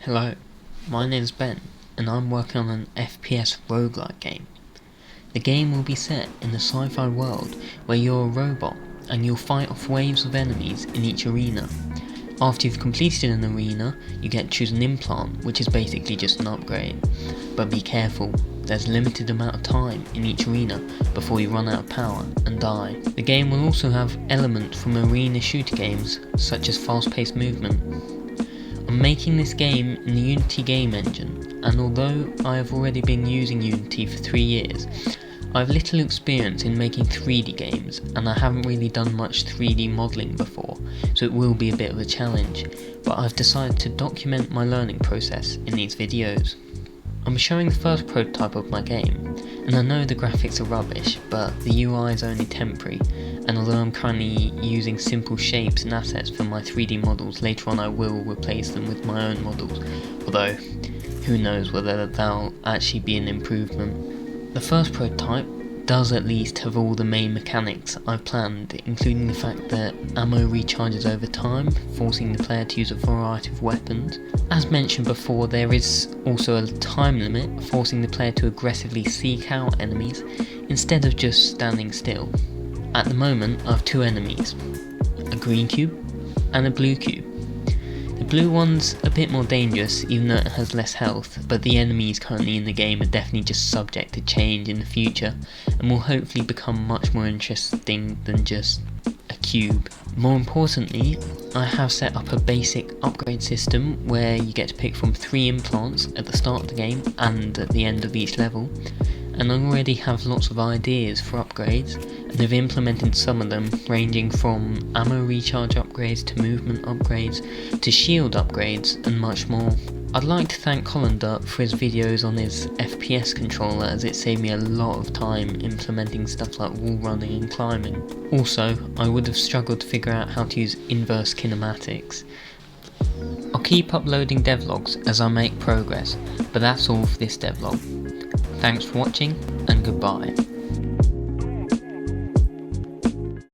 Hello, my name's Ben, and I'm working on an FPS Roguelike game. The game will be set in the sci-fi world where you're a robot and you'll fight off waves of enemies in each arena. After you've completed an arena, you get to choose an implant, which is basically just an upgrade. But be careful, there's a limited amount of time in each arena before you run out of power and die. The game will also have elements from arena shooter games, such as fast-paced movement. I'm making this game in the Unity game engine, and although I have already been using Unity for 3 years, I have little experience in making 3D games, and I haven't really done much 3D modelling before, so it will be a bit of a challenge, but I've decided to document my learning process in these videos. I'm showing the first prototype of my game, and I know the graphics are rubbish, but the UI is only temporary, and although I'm currently using simple shapes and assets for my 3D models, later on I will replace them with my own models, although who knows whether that'll actually be an improvement. The first prototype does at least have all the main mechanics I've planned, including the fact that ammo recharges over time, forcing the player to use a variety of weapons. As mentioned before, there is also a time limit, forcing the player to aggressively seek out enemies, instead of just standing still. At the moment I have 2 enemies, a green cube and a blue cube. The blue one's a bit more dangerous even though it has less health, but the enemies currently in the game are definitely just subject to change in the future and will hopefully become much more interesting than just a cube. More importantly, I have set up a basic upgrade system where you get to pick from 3 implants at the start of the game and at the end of each level, and I already have lots of ideas for upgrades and have implemented some of them, ranging from ammo recharge upgrades to movement upgrades to shield upgrades and much more. I'd like to thank Colander for his videos on his FPS controller, as it saved me a lot of time implementing stuff like wall running and climbing. Also, I would have struggled to figure out how to use inverse kinematics. I'll keep uploading devlogs as I make progress, but that's all for this devlog. Thanks for watching, and goodbye.